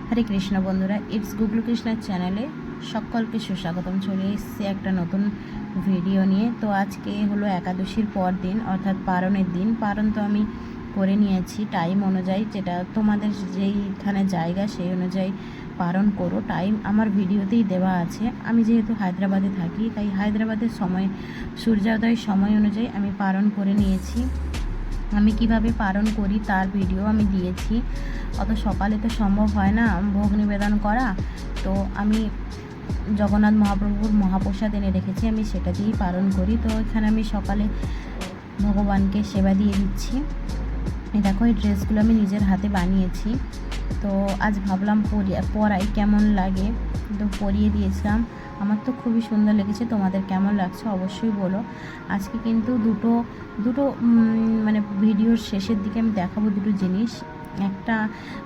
হরে কৃষ্ণ বন্ধুরা, ইটস গুগলু কৃষ্ণার চ্যানেলে সকলকে সুস্বাগতম। চলে এসেছি একটা নতুন ভিডিও নিয়ে। তো আজকে হলো একাদশীর পর দিন, অর্থাৎ পারণের দিন। পারণ তো আমি করে নিয়েছি টাইম অনুযায়ী, যেটা তোমাদের যেইখানে জায়গা সেই অনুযায়ী পারণ করো। টাইম আমার ভিডিওতেই দেওয়া আছে। আমি যেহেতু হায়দ্রাবাদে থাকি, তাই হায়দ্রাবাদের সময়, সূর্যোদয়ের সময় অনুযায়ী আমি পারণ করে নিয়েছি। আমি কিভাবে পালন করি তার ভিডিও আমি দিয়েছি। অত সকালে তো সম্ভব হয় না ভোগ নিবেদন করা, তো আমি জগন্নাথ মহাপ্রভুর মহাপ্রসাদ এনে রেখেছি, আমি সেটা দিয়েই পালন করি। তো এখানে আমি সকালে ভগবানকে সেবা দিয়ে দিচ্ছি। দেখো, এই ড্রেসগুলো আমি নিজের হাতে বানিয়েছি। তো আজ ভাবলাম পরাই কেমন লাগে, তো পরিয়ে দিয়েছিলাম। আমার তো খুবই সুন্দর লেগেছে। তোমাদের কেমন লাগছে অবশ্যই বলো। আজকে কিন্তু দুটো মানে ভিডিওর শেষের দিকে আমি দেখাবো দুটো জিনিস। একটা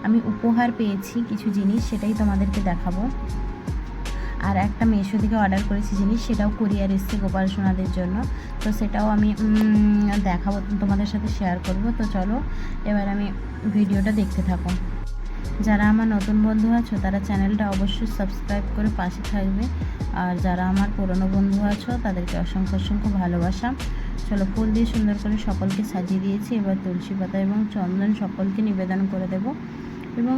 আমি উপহার পেয়েছি কিছু জিনিস, সেটাই তোমাদেরকে দেখাবো। আর একটা মিশো থেকে অর্ডার করেছি জিনিস, সেটাও কুরিয়ার এসছে গোপাল সোনাদের জন্য। তো সেটাও আমি দেখাবো, তোমাদের সাথে শেয়ার করব। তো চলো এবার আমি ভিডিওটা দেখতে থাকো। যারা আমার নতুন বন্ধু আছো তারা চ্যানেলটা অবশ্যই সাবস্ক্রাইব করে পাশে থাকবে। আর যারা আমার পুরনো বন্ধু আছো তাদেরকে অসংখ্য অসংখ্য ভালোবাসা। চলো, ফুল দিয়ে সুন্দর করে সকলকে সাজিয়ে দিয়েছি। এবার তুলসী পাতা এবং চন্দন সকলকে নিবেদন করে দেব এবং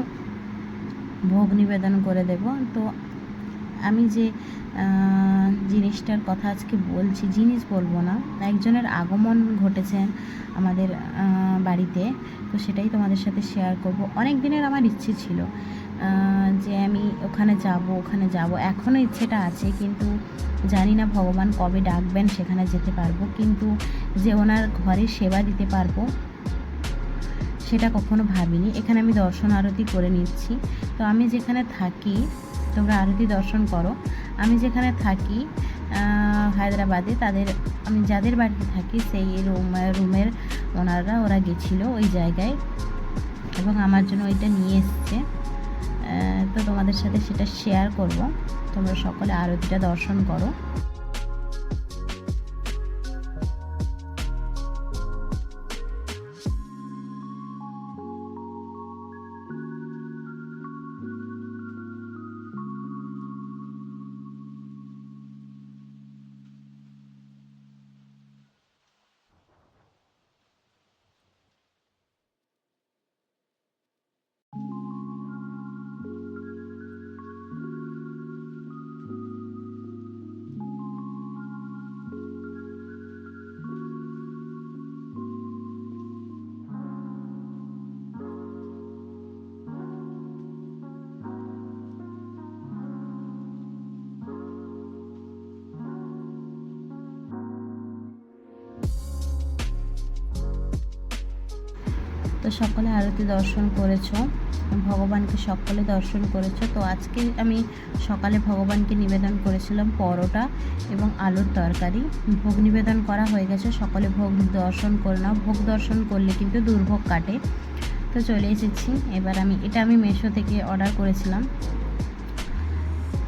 ভোগ নিবেদন করে দেব। তো আমি যে জিনিসটার কথা আজকে বলছি, জিনিস বলবো না, একজনের আগমন ঘটেছে আমাদের বাড়িতে। তো সেটাই তোমাদের সাথে শেয়ার করব। অনেক দিনের আমার ইচ্ছে ছিল যে আমি ওখানে যাব। এখনও ইচ্ছেটা আছে, কিন্তু জানি না ভগবান কবে ডাকবেন সেখানে যেতে পারবো। কিন্তু যে ওনার ঘরে সেবা দিতে পারবো সেটা কখনো ভাবিনি। এখানে আমি দর্শন আরতি করে নিচ্ছি। তো আমি যেখানে থাকি, তোমরা আরতি দর্শন করো। আমি যেখানে থাকি হায়দ্রাবাদে, আমি যাদের বাড়িতে থাকি সেই রুমের ওরা গেছিলো ওই জায়গায় এবং আমার জন্য ওইটা নিয়ে এসছে। তো তোমাদের সাথে সেটা শেয়ার করব। তোমরা সকলে আরতিটা দর্শন করো। তো সকলে আরতি দর্শন করেছো, ভগবানকে সকলে দর্শন করেছো। তো আজকে আমি সকালে ভগবানকে নিবেদন করেছিলাম পরোটা এবং আলুর তরকারি। ভোগ নিবেদন করা হয়ে গেছে, সকলে ভোগ দর্শন করে নাও। ভোগ দর্শন করলে কিন্তু দুর্ভোগ কাটে। তো চলে এসেছি। এবার আমি মিশো থেকে অর্ডার করেছিলাম।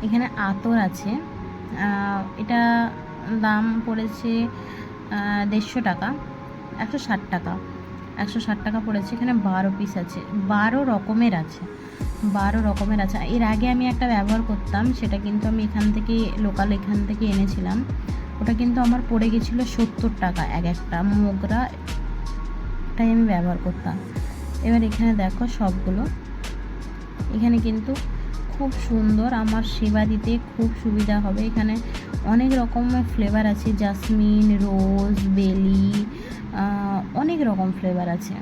এখানে আতর আছে, এটা দাম পড়েছে 150 টাকা, 160 টাকা, 160 টাকা পড়েছে। এখানে 12 পিস আছে, 12 রকমের আছে। এর আগে আমি একটা ব্যবহার করতাম, সেটা কিন্তু আমি এখান থেকে এনেছিলাম। ওটা কিন্তু আমার পড়ে গেছিলো 70 টাকা একটা মোগরা, এটাই আমি ব্যবহার করতাম। এবার এখানে দেখো সবগুলো, এখানে কিন্তু খুব সুন্দর, আমার সেবা দিতে খুব সুবিধা হবে। এখানে অনেক রকমের ফ্লেভার আছে, জাসমিন, রোজ, বেলি, অনেক রকম ফ্লেভার আছে।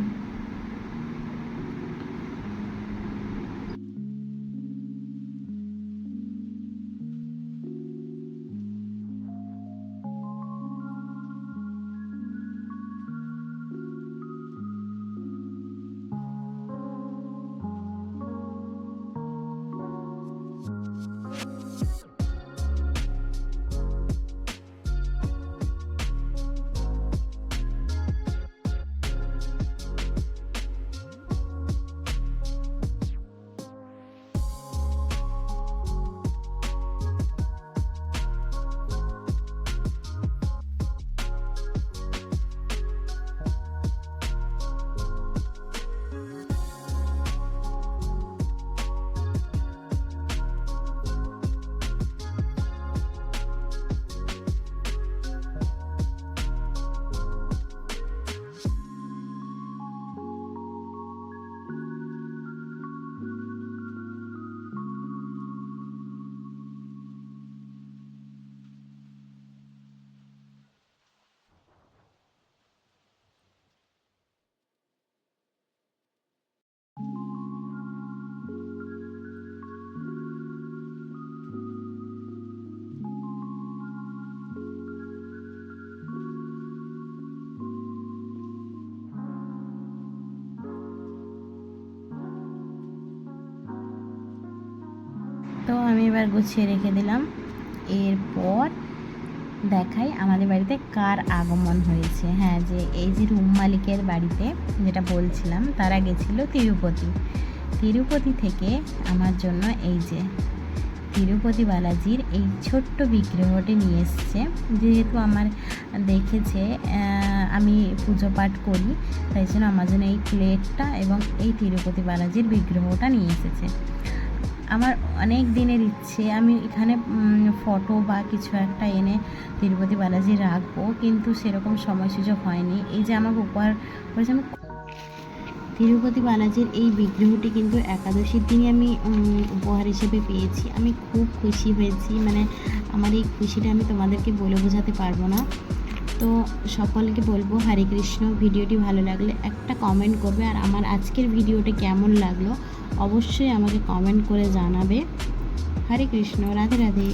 তো আমি এবার গুছিয়ে রেখে দিলাম। এরপর দেখাই আমাদের বাড়িতে কার আগমন হয়েছে। হ্যাঁ, যে এই যে রুম মালিকের বাড়িতে যেটা বলছিলাম, তারা গেছিল তিরুপতি থেকে আমার জন্য এই যে তিরুপতি বালাজির এই ছোট্ট বিগ্রহটি নিয়ে এসছে। যেহেতু আমার দেখেছে আমি পুজো পাঠ করি, তাই জন্য আমার জন্য এই প্লেটটা এবং এই তিরুপতি বালাজির বিগ্রহটা নিয়ে এসেছে। আমার অনেক দিনের ইচ্ছে, আমি এখানে ফটো বা কিছু একটা এনে তিরুপতি বালাজি রাখবো, কিন্তু সেরকম সময় সুযোগ হয়নি। এই যে আমাকে উপহার করেছে, আমি তিরুপতি বালাজির এই বিগ্রহটি কিন্তু একাদশীর দিনই আমি উপহার হিসেবে পেয়েছি। আমি খুব খুশি হয়েছি, মানে আমার এই খুশিটা আমি তোমাদেরকে বলে বোঝাতে পারবো না। তো সকলকে বলবো হরে কৃষ্ণ। ভিডিওটি ভালো লাগলে একটা কমেন্ট করবে, আর আমার আজকের ভিডিওটা কেমন লাগলো অবশ্যই আমাকে কমেন্ট করে জানাবে। হরে কৃষ্ণ, রাধে রাধে।